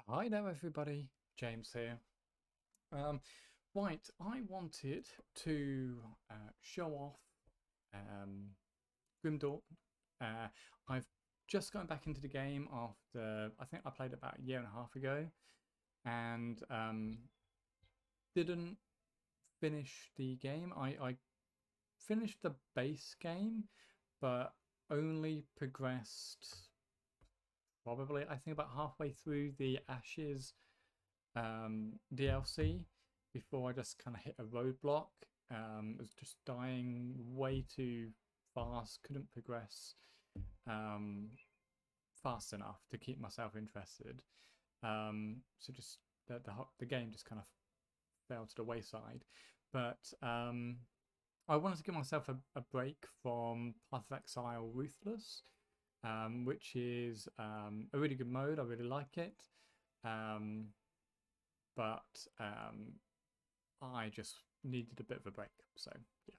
Hi there, everybody. James here. Um, right, I wanted to show off um, Grim Dawn. I've just gone back into the game after I think I played it about a year and a half ago, and didn't finish the game. I finished the base game, but only progressed probably I think about halfway through the Ashes DLC before I just kind of hit a roadblock. Was just dying way too fast, couldn't progress um, fast enough to keep myself interested. So just the game just kind of fell to the wayside. But I wanted to give myself a break from Path of Exile Ruthless, which is a really good mode. I really like it. Um, but I just needed a bit of a break. So yeah.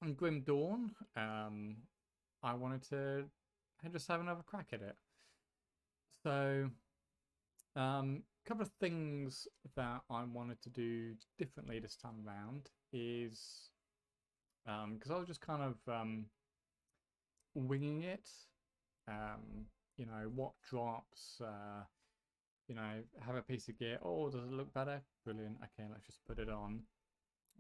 And Grim Dawn, I wanted to just have another crack at it. So a couple of things that I wanted to do differently this time around is because I was just kind of winging it. What drops. Have a piece of gear. Oh, does it look better? Brilliant. Okay, let's just put it on.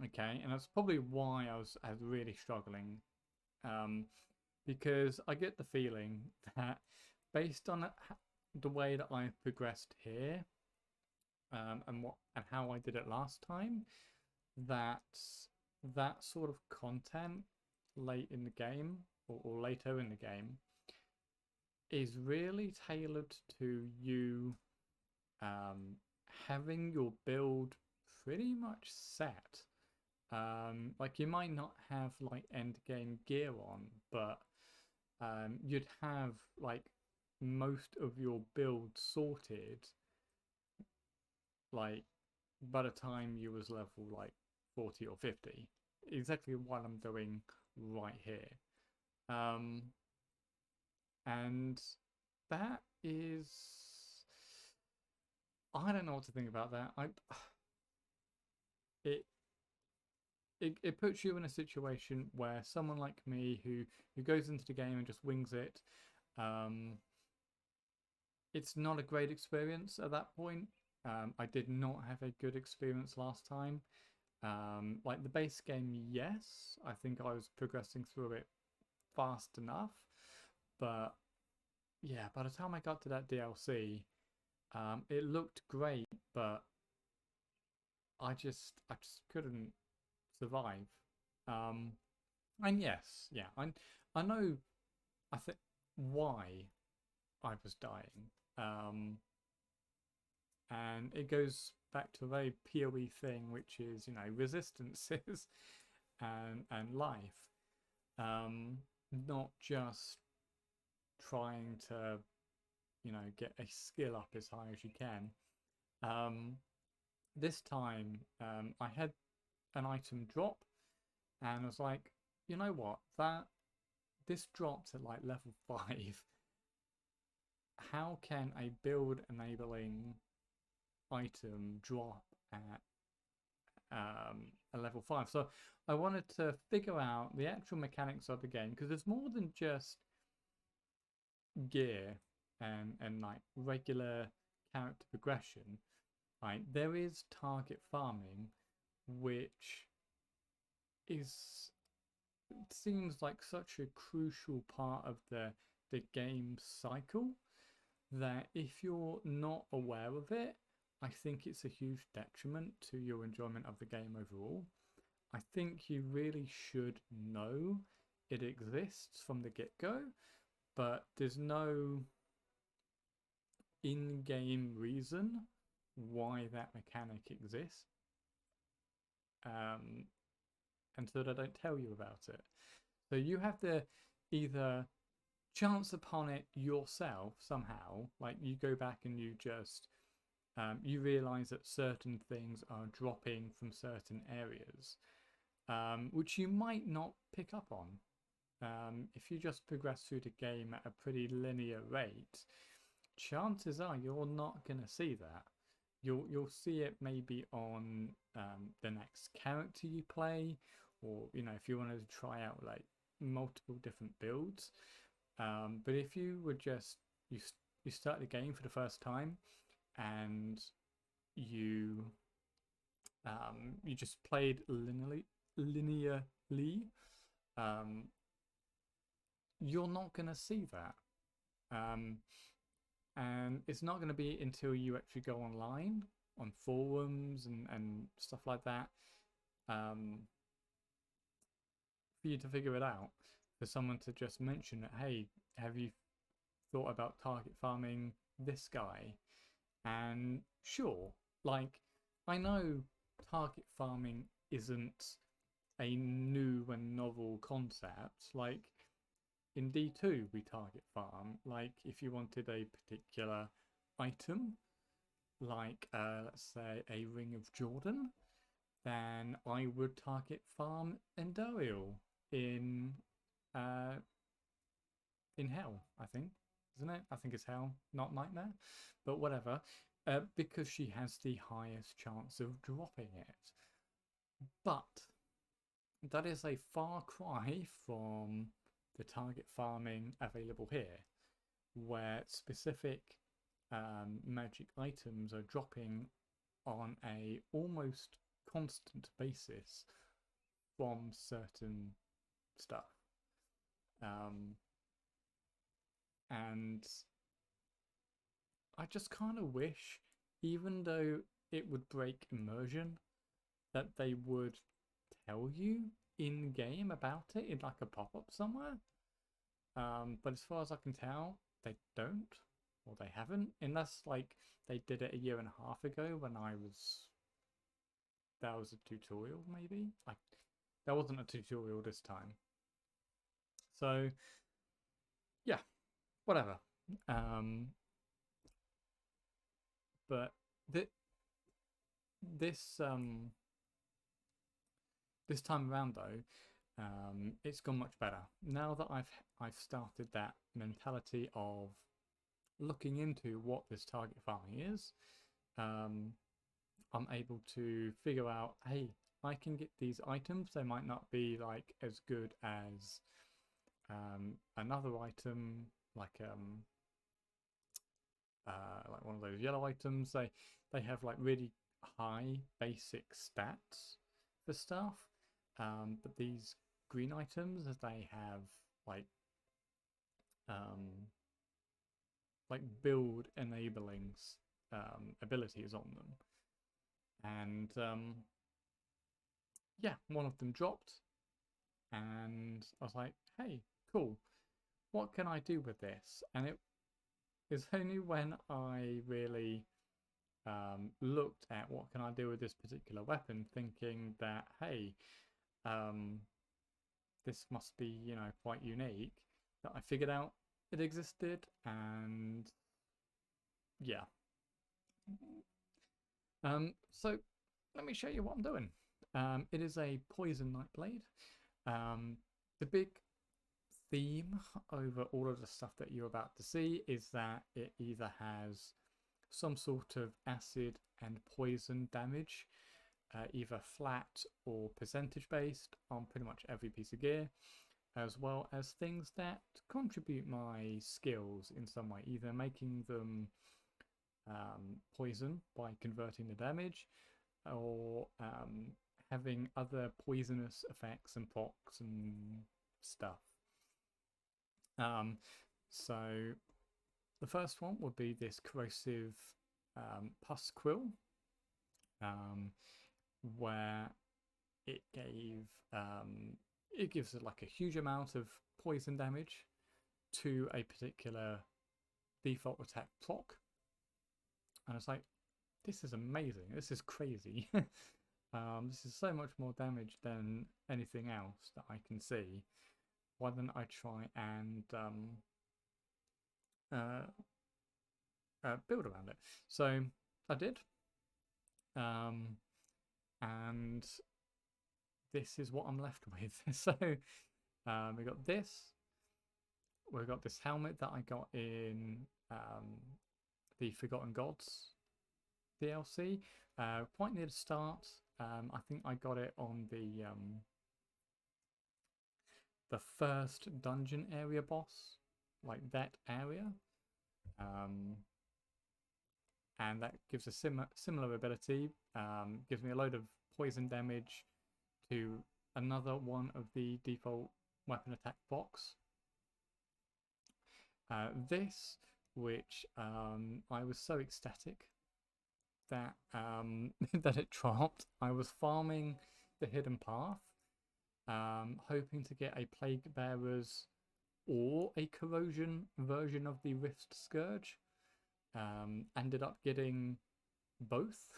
Okay, and that's probably why I was really struggling, um, because I get the feeling that based on the way that I've progressed here, and how I did it last time, that that sort of content late in the game or later in the game is really tailored to you having your build pretty much set. Like you might not have like end game gear on, but you'd have like most of your build sorted like by the time you was level like 40 or 50. Exactly what I'm doing right here. Um, and that is I don't know what to think about that. It it puts you in a situation where someone like me who goes into the game and just wings it, um, it's not a great experience at that point. I did not have a good experience last time. Like the base game, yes, I think I was progressing through it fast enough, but yeah, by the time I got to that DLC, it looked great, but I just couldn't survive. Um, and yes, yeah, I know I think why I was dying. And it goes back to a very PoE thing, which is resistances and life. Not just trying to get a skill up as high as you can. Um, this time I had an item drop, and I was like, you know what, that this drops at like level 5. How can a build enabling item drop at a level 5? So I wanted to figure out the actual mechanics of the game, because there's more than just gear and like regular character progression. Right, there is target farming, which is it seems like such a crucial part of the game cycle that if you're not aware of it, I think it's a huge detriment to your enjoyment of the game overall. I think you really should know it exists from the get go, but there's no in game reason why that mechanic exists. Um, and so they don't tell you about it. So you have to either chance upon it yourself somehow, like you go back and you just you realize that certain things are dropping from certain areas, which you might not pick up on. If you just progress through the game at a pretty linear rate, chances are you're not gonna see that. You'll see it maybe on the next character you play, or if you wanted to try out like multiple different builds. But if you were just you start the game for the first time and you you just played linearly, you're not gonna see that. And it's not going to be until you actually go online on forums and stuff like that for you to figure it out. For someone to just mention that, hey, have you thought about target farming this guy? And sure, like, I know target farming isn't a new and novel concept. Like, in D2 we target farm, like if you wanted a particular item, like let's say a Ring of Jordan, then I would target farm Endurial in Hell, I think, isn't it? I think it's Hell, not Nightmare, but whatever, because she has the highest chance of dropping it. But that is a far cry from the target farming available here, where specific magic items are dropping on a almost constant basis from certain stuff. And I just kind of wish, even though it would break immersion, that they would tell you in game about it in like a pop-up somewhere. But as far as I can tell, they don't, or they haven't, unless like they did it a year and a half ago when that was a tutorial, maybe. Like, that wasn't a tutorial this time. So yeah, whatever. But this time around though, it's gone much better now that I've started that mentality of looking into what this target farming is. I'm able to figure out, hey, I can get these items. They might not be like as good as another item, like one of those yellow items. They have like really high basic stats for stuff, but these green items, they have like build enabling abilities on them. And yeah, one of them dropped, and I was like, hey, cool, what can I do with this? And it is only when I really looked at what can I do with this particular weapon, thinking that, hey, this must be, quite unique, that I figured out it existed. And yeah. So let me show you what I'm doing. It is a poison Nightblade. The big theme over all of the stuff that you're about to see is that it either has some sort of acid and poison damage, either flat or percentage based on pretty much every piece of gear, as well as things that contribute my skills in some way, either making them poison by converting the damage, or having other poisonous effects and procs and stuff. So the first one would be this corrosive pus quill, where it gives it like a huge amount of poison damage to a particular default attack proc. And it's like, this is amazing, this is crazy. This is so much more damage than anything else that I can see. Why don't I try and build around it? So I did, and this is what I'm left with. So we got this. We've got this helmet that I got in the Forgotten Gods DLC, quite near the start. I think I got it on the first dungeon area boss, like that area, and that gives a similar ability. Gives me a load of poison damage to another one of the default weapon attack box. This, which I was so ecstatic that that it dropped. I was farming the hidden path, hoping to get a plague bearers or a corrosion version of the Rift Scourge. Ended up getting both.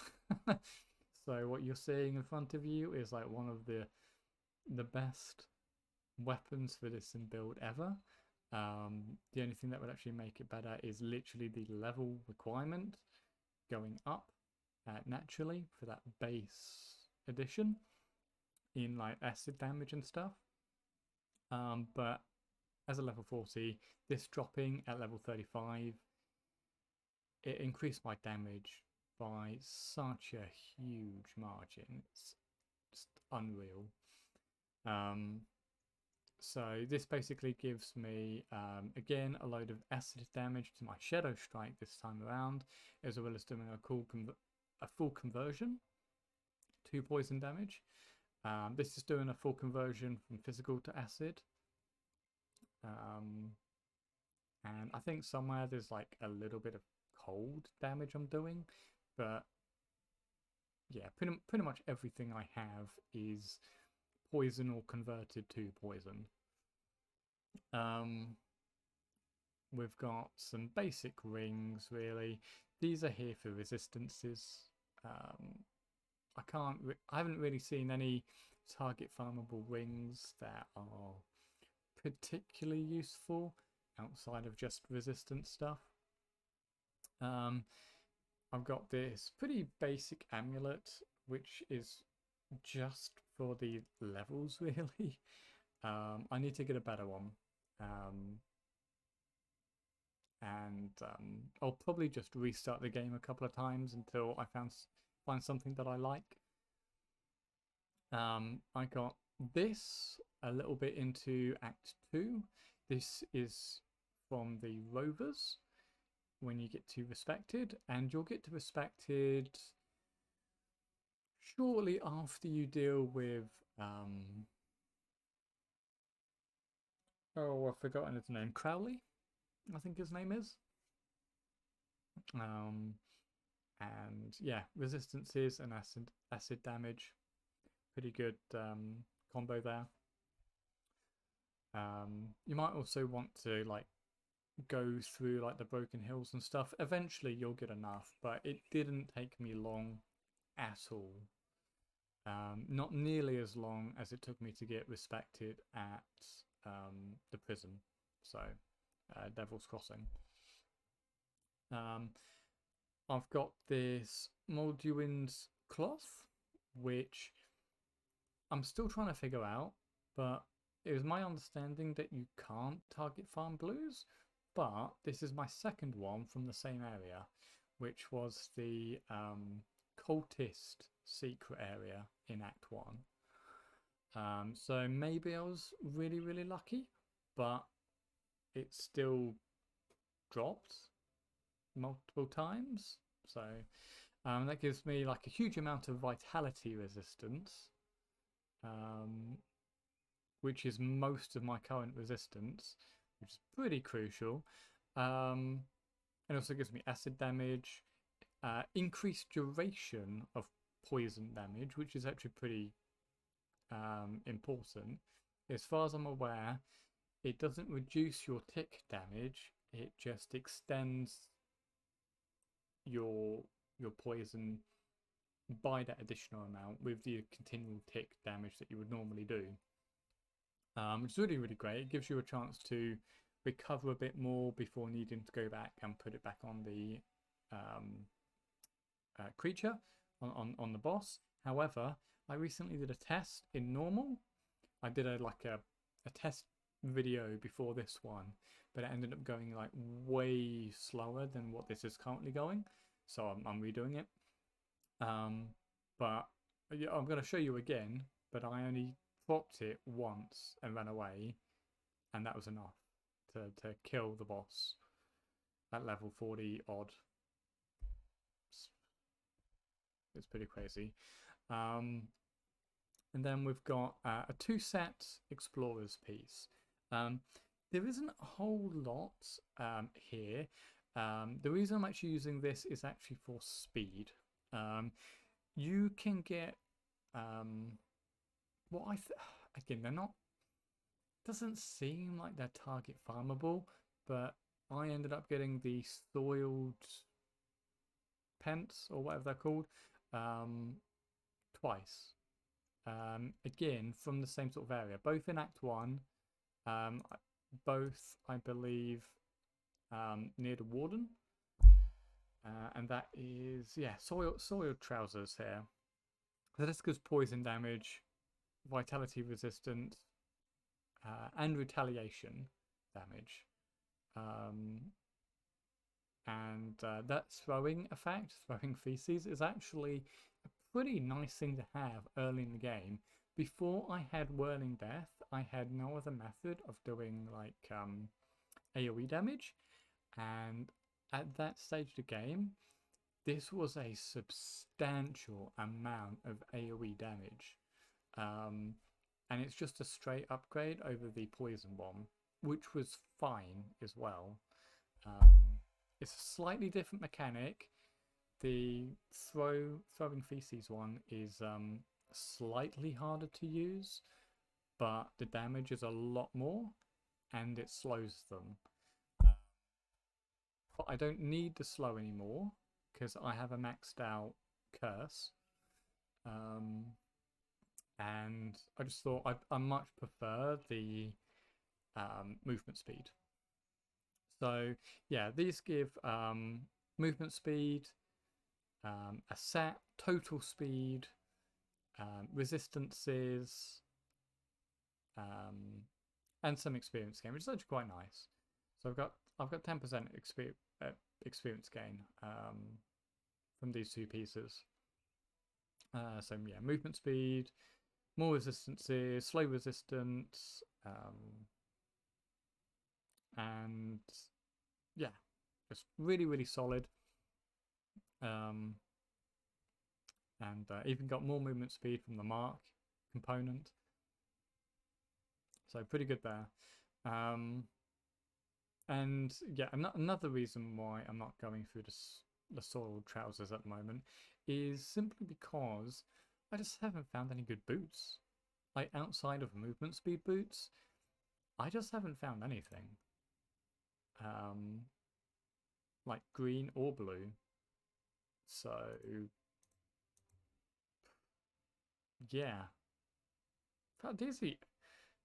So what you're seeing in front of you is like one of the best weapons for this in build ever. The only thing that would actually make it better is literally the level requirement going up naturally for that base edition in like acid damage and stuff. But as a level 40, this dropping at level 35, it increased my damage by such a huge margin. It's just unreal. So this basically gives me, again, a load of acid damage to my Shadow Strike this time around, as well as doing a full conversion to poison damage. This is doing a full conversion from physical to acid. And I think somewhere there's like a little bit of cold damage I'm doing, but yeah, pretty much everything I have is poison or converted to poison. We've got some basic rings, really. These are here for resistances. I haven't really seen any target farmable rings that are particularly useful outside of just resistance stuff. I've got this pretty basic amulet, which is just for the levels, really. I need to get a better one. I'll probably just restart the game a couple of times until I find something that I like. I got this a little bit into Act 2. This is from the Rovers when you get to Respected, and you'll get to Respected shortly after you deal with oh, I've forgotten his name. Crowley, I think his name is. And yeah, resistances and acid damage. Pretty good combo there. You might also want to like go through like the Broken Hills and stuff. Eventually you'll get enough, but it didn't take me long at all. Not nearly as long as it took me to get Respected at the prison, so Devil's Crossing. I've got this Molduin's cloth, which I'm still trying to figure out, but it was my understanding that you can't target farm blues, but this is my second one from the same area, which was the Occultist secret area in Act 1. So maybe I was really, really lucky, but it still dropped multiple times. So that gives me like a huge amount of vitality resistance, which is most of my current resistance, which is pretty crucial. It also gives me acid damage, increased duration of poison damage, which is actually pretty important. As far as I'm aware, it doesn't reduce your tick damage, it just extends your poison by that additional amount with the continual tick damage that you would normally do, which is really, really great. It gives you a chance to recover a bit more before needing to go back and put it back on the creature, on the boss. However, I recently did a test in normal. I did a test video before this one, but it ended up going like way slower than what this is currently going, so I'm redoing it. But yeah, I'm going to show you again, but I only propped it once and ran away, and that was enough to kill the boss at level 40 odd. It's pretty crazy. And then we've got a 2-set explorers piece. There isn't a whole lot here. The reason I'm actually using this is actually for speed. You can get what again, they're not, doesn't seem like they're target farmable, but I ended up getting the soiled pence or whatever they're called twice. Again, from the same sort of area, both in Act 1, both, I believe, near the Warden. And that is, yeah, soiled trousers here. So this gives poison damage, vitality resistance, and retaliation damage. And that throwing effect, throwing feces, is actually a pretty nice thing to have early in the game. Before I had Whirling Death, I had no other method of doing like AoE damage, and at that stage of the game, this was a substantial amount of AoE damage. And it's just a straight upgrade over the Poison Bomb, which was fine as well. It's a slightly different mechanic. The throwing feces one is slightly harder to use, but the damage is a lot more, and it slows them. But I don't need the slow anymore because I have a maxed out curse. And I just thought I much prefer the movement speed. So yeah, these give movement speed, a set total speed, resistances, and some experience gain, which is actually quite nice. So I've got 10% experience gain from these two pieces. So yeah, movement speed, more resistances, slow resistance, and yeah, it's really solid. And even got more movement speed from the mark component, so pretty good there. And yeah, another reason why I'm not going through the soiled trousers at the moment is simply because I just haven't found any good boots. Like outside of movement speed boots, I just haven't found anything. Like green or blue. So yeah, I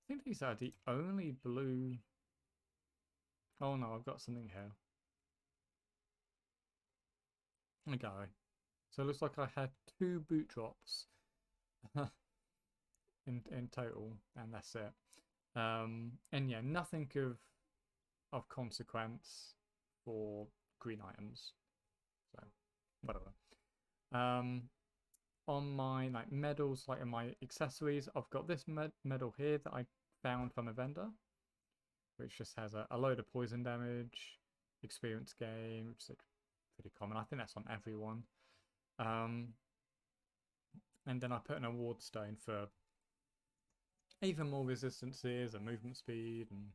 think these are the only blue. Oh no, I've got something here. Okay, so it looks like I had 2 boot drops in total, and that's it. And yeah, nothing of consequence for green items. So whatever. On my like medals, like in my accessories, I've got this medal here that I found from a vendor, which just has a load of poison damage, experience gain, which is pretty common. I think that's on everyone. And then I put an award stone for even more resistances and movement speed. And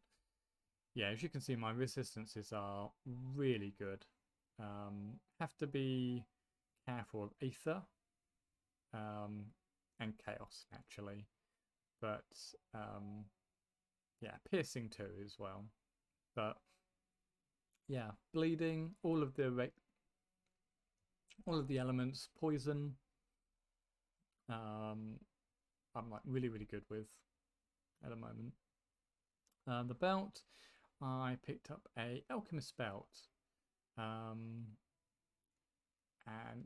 yeah, as you can see, my resistances are really good. Have to be careful of Aether and Chaos, naturally. But yeah, piercing too as well. But yeah, bleeding, all of the elements, poison, I'm like really good with at the moment. The belt, I picked up a alchemist belt, and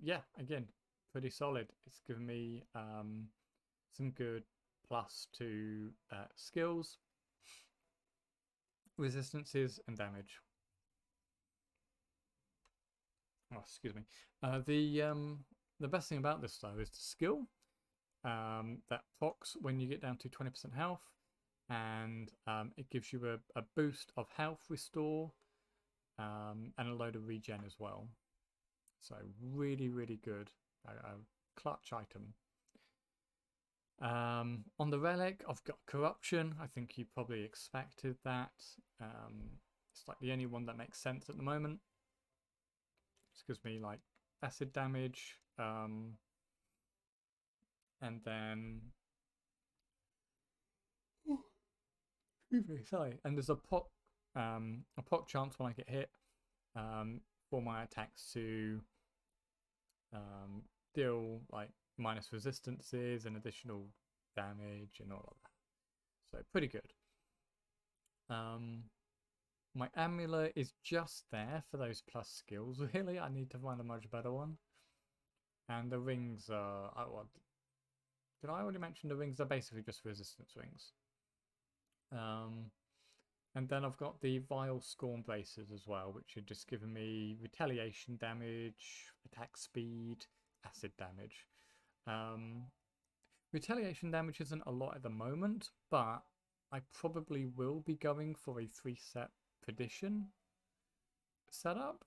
yeah, again, pretty solid. It's given me some good +2 skills. resistances, and damage. Oh, excuse me. The best thing about this though is the skill that procs when you get down to 20% health, and it gives you a boost of health restore and a load of regen as well. So really, really good. A clutch item. On the relic, I've got corruption. I think you probably expected that. It's like the only one that makes sense at the moment. It gives me like acid damage, and then sorry, and there's a proc chance when I get hit for my attacks to deal like minus resistances and additional damage and all of that. So pretty good. My amulet is just there for those plus skills. Really, I need to find a much better one. And the rings are... did I already mention the rings are basically just resistance rings? And then I've got the Vile Scorn braces as well, which are just giving me retaliation damage, attack speed, acid damage. Retaliation damage isn't a lot at the moment, but I probably will be going for a 3-set perdition setup,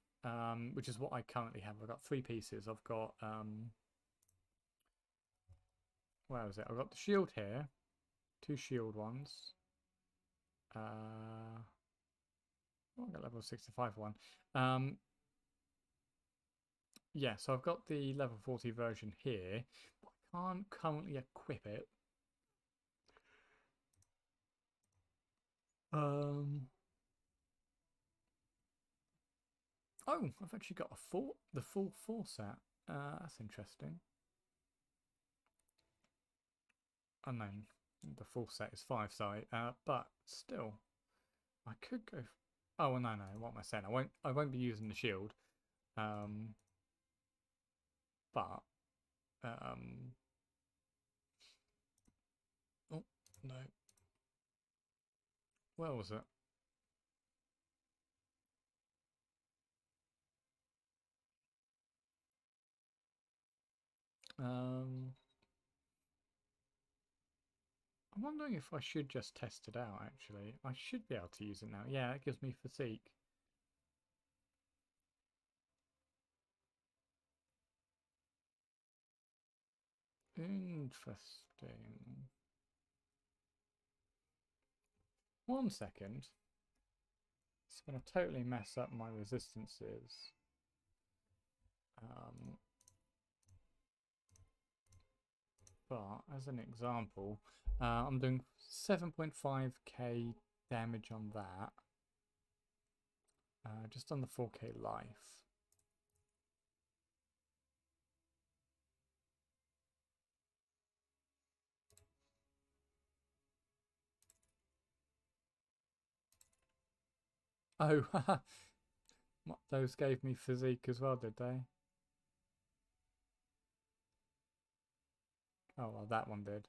which is what I currently have. I've got 3 pieces. I've got where is it? I've got the shield here, 2 shield ones. Oh, I got level 65 one. Yeah, so I've got the level 40 version here, but I can't currently equip it. Oh, I've actually got the full 4 set. That's interesting. Oh no, the full set is 5, sorry. But still, I could go. Oh well, no. What am I saying? I won't be using the shield. But oh no, where was it? I'm wondering if I should just test it out, actually. I should be able to use it now. Yeah, it gives me physique. Interesting. 1 second. It's going to totally mess up my resistances. But as an example, I'm doing 7.5k damage on that. Just on the 4k life. Oh, those gave me physique as well, did they? Oh, well, that one did.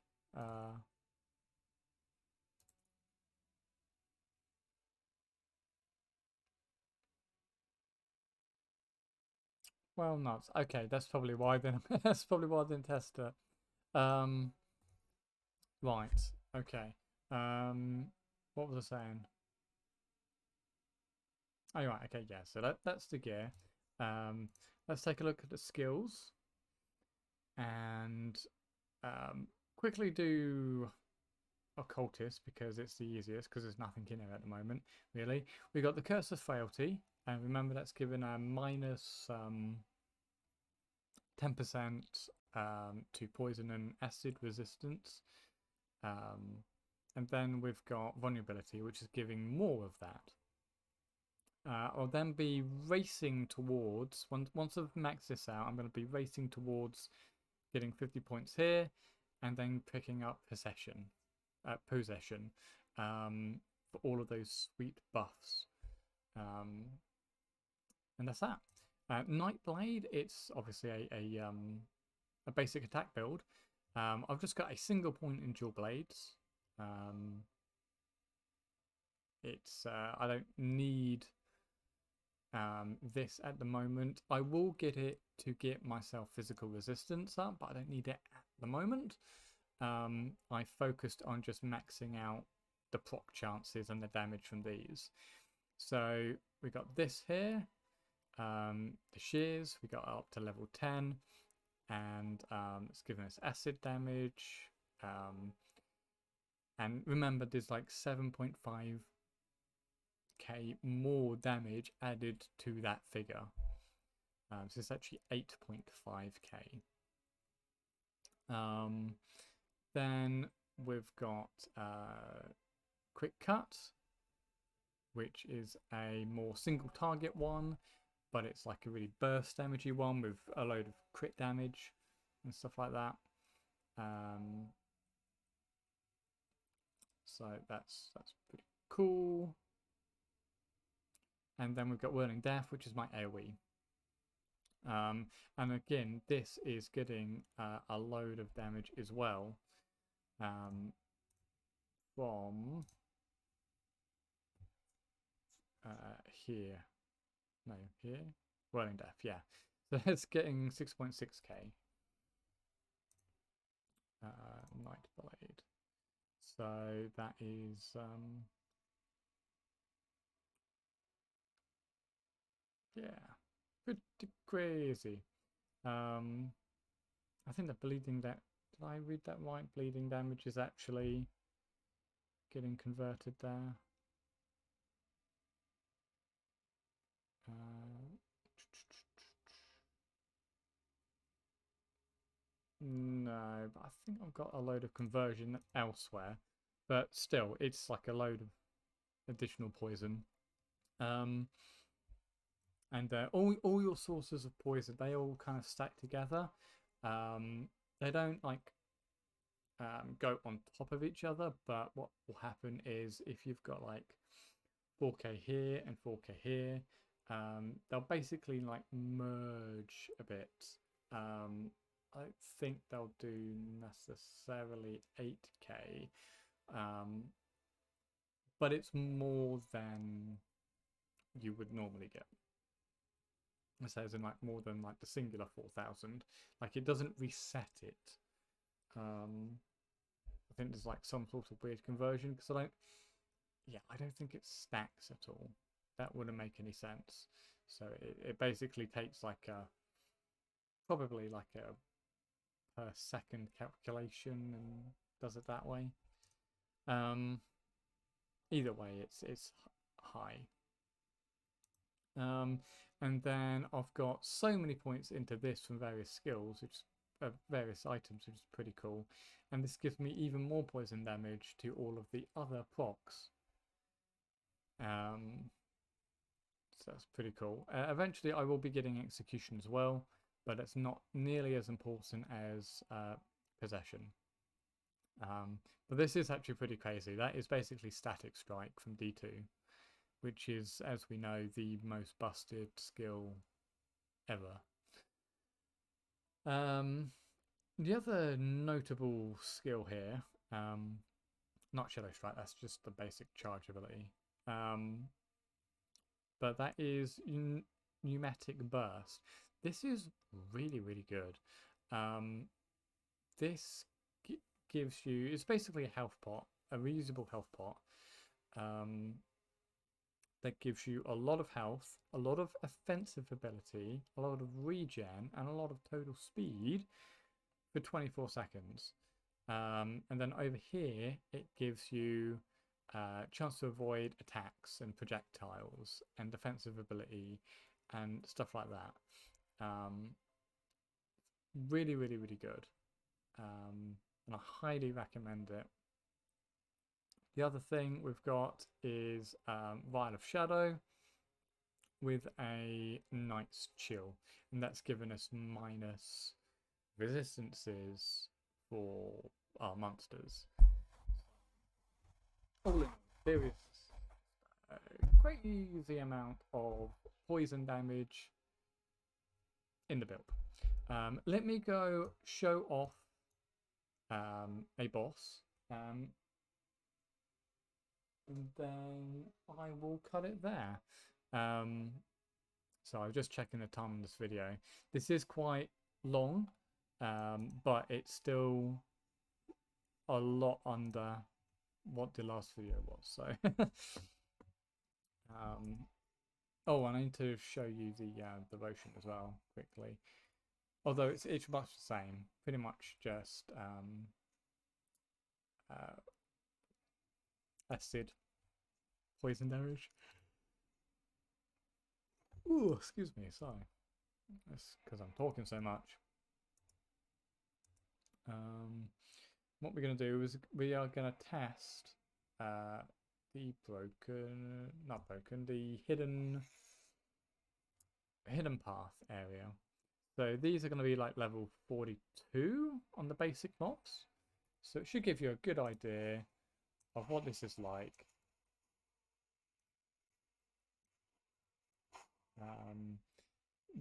Well, nuts. Okay, that's probably why then. That's probably why I didn't test it. Right. Okay. What was I saying? Oh, right. Okay. Yeah. So that's the gear. Let's take a look at the skills and quickly do Occultist because it's the easiest because there's nothing in it at the moment. Really, we got the Curse of Frailty, and remember that's given a minus 10% to poison and acid resistance. And then we've got vulnerability, which is giving more of that. I'll then be racing towards, once I've maxed this out, I'm going to be racing towards getting 50 points here, and then picking up possession for all of those sweet buffs. And that's that. Nightblade, it's obviously a basic attack build. I've just got a single point in dual blades. it's I don't need this at the moment. I will get it to get myself physical resistance up, but I don't need it at the moment. I focused on just maxing out the proc chances and the damage from these. So we got this here, the shears, we got up to level 10, and it's given us acid damage. And remember, there's like 7.5k more damage added to that figure. So it's actually 8.5k. Then we've got Quick Cut, which is a more single target one, but it's like a really burst damagey one with a load of crit damage and stuff like that. So that's pretty cool. And then we've got Whirling Death, which is my AoE. And again, this is getting a load of damage as well from here. No, here. Whirling Death, yeah. So it's getting 6.6k. Nightblade. So that is yeah, pretty crazy. I think the bleeding did I read that right? Bleeding damage is actually getting converted there. No, but I think I've got a load of conversion elsewhere. But still, it's like a load of additional poison. And all your sources of poison, they all kind of stack together. They don't like go on top of each other, but what will happen is if you've got like 4k here and 4k here, they'll basically like merge a bit. I think they'll do necessarily 8k, but it's more than you would normally get. It says in like more than like the singular 4,000. Like it doesn't reset it. I think there's like some sort of weird conversion because I don't think it stacks at all. That wouldn't make any sense. So it basically takes like probably like a per second calculation and does it that way. Either way, it's high. And then I've got so many points into this from various skills, which various items, which is pretty cool. And this gives me even more poison damage to all of the other procs. So that's pretty cool. Eventually I will be getting execution as well, but it's not nearly as important as possession. But this is actually pretty crazy. That is basically Static Strike from D2, which is, as we know, the most busted skill ever. The other notable skill here, not Shadow Strike, that's just the basic charge ability. But that is Pneumatic Burst. This is really, really good. This gives you, it's basically a health pot, a reusable health pot. That gives you a lot of health, a lot of offensive ability, a lot of regen, and a lot of total speed for 24 seconds. And then over here, it gives you chance to avoid attacks and projectiles and defensive ability and stuff like that. Really, really, really good. And I highly recommend it. The other thing we've got is Vial of Shadow with a Night's Chill, and that's given us minus resistances for our monsters. All in all, there is a crazy amount of poison damage in the build. Let me go show off a boss. and then I will cut it there. So I was just checking the time on this video. This is quite long, but it's still a lot under what the last video was. So, oh, and I need to show you the devotion as well quickly. Although it's much the same, pretty much just acid, poison damage. Ooh, excuse me, sorry. That's because I'm talking so much. What we're going to do is we are going to test the the hidden path area. So these are going to be like level 42 on the basic mobs. So it should give you a good idea of what this is like.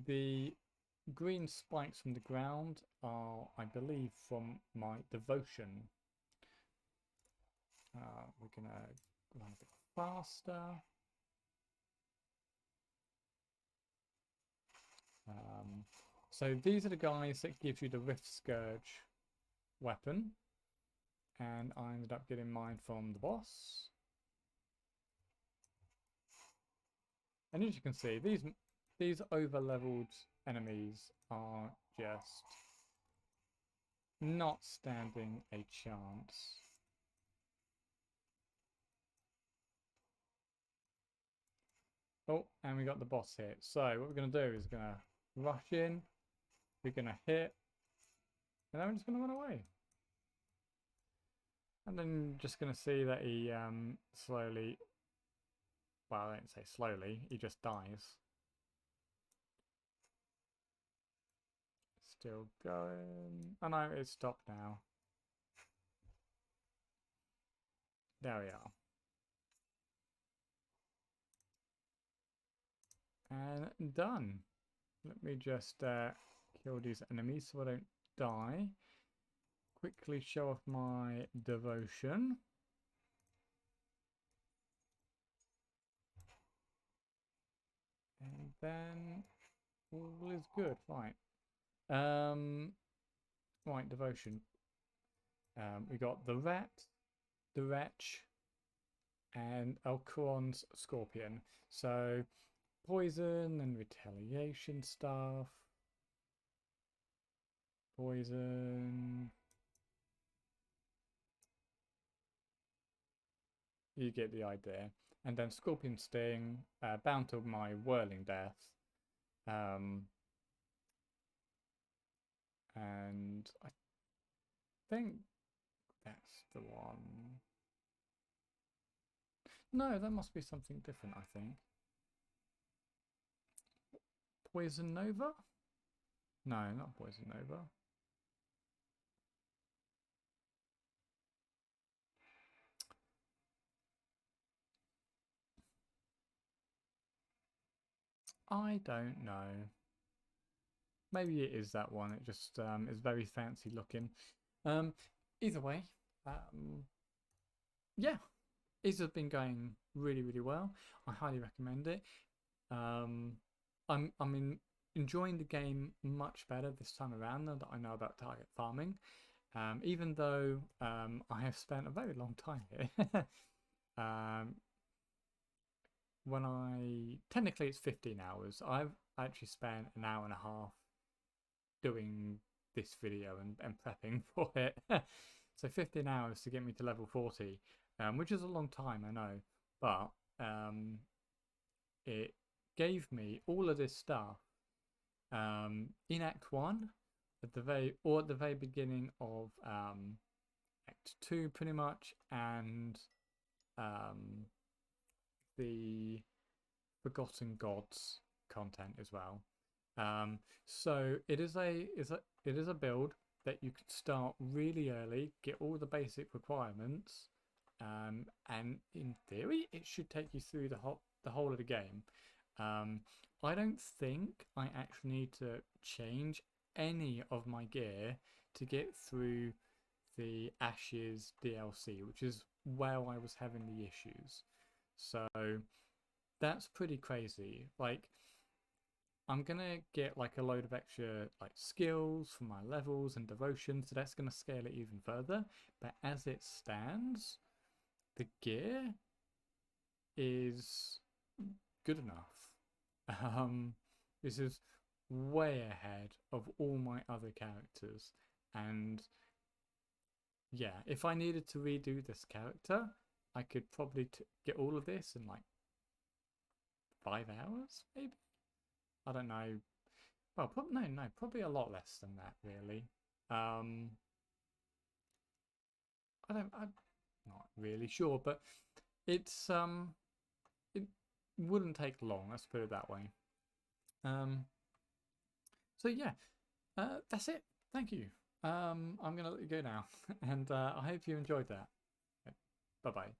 The green spikes from the ground are, I believe, from my devotion. We're going to run a bit faster. So these are the guys that give you the Rift Scourge weapon. And I ended up getting mine from the boss. And as you can see, these over-leveled enemies are just not standing a chance. Oh, and we got the boss hit. So what we're going to do is going to rush in, we're going to hit, and then we're just going to run away. And then just going to see that he slowly, well, I don't say slowly, he just dies. Still going. Oh no, it's stopped now. There we are. And done. Let me just kill these enemies so I don't die. Quickly show off my devotion. And then all is good. Right. Right, devotion. We got the rat, the wretch, and Alcuron's scorpion. So poison and retaliation stuff. Poison. You get the idea. And then scorpion sting, bound to my whirling death. And I think that's the one. No, that must be something different, I think. Poison Nova? No, not Poison Nova. I don't know. Maybe it is that one. It just is very fancy looking. Either way, yeah, this has been going really, really well. I highly recommend it. I'm enjoying the game much better this time around now that I know about target farming. Even though I have spent a very long time here. Technically it's 15 hours. I've actually spent an hour and a half doing this video and prepping for it. So 15 hours to get me to level 40, which is a long time, I know, but it gave me all of this stuff in Act 1 at the very beginning of Act 2 pretty much, and the Forgotten Gods content as well. So it is a build that you could start really early, get all the basic requirements, and in theory it should take you through the whole of the game. I don't think I actually need to change any of my gear to get through the Ashes DLC, which is where I was having the issues. So that's pretty crazy. Like, I'm gonna get like a load of extra like skills for my levels and devotion, so that's gonna scale it even further. But as it stands, the gear is good enough. This is way ahead of all my other characters, and yeah, if I needed to redo this character, I could probably get all of this in like 5 hours, maybe. I don't know. Well, no, probably a lot less than that, really. I'm not really sure, but it's it wouldn't take long. Let's put it that way. So yeah, that's it. Thank you. I'm gonna let you go now, and I hope you enjoyed that. Bye bye.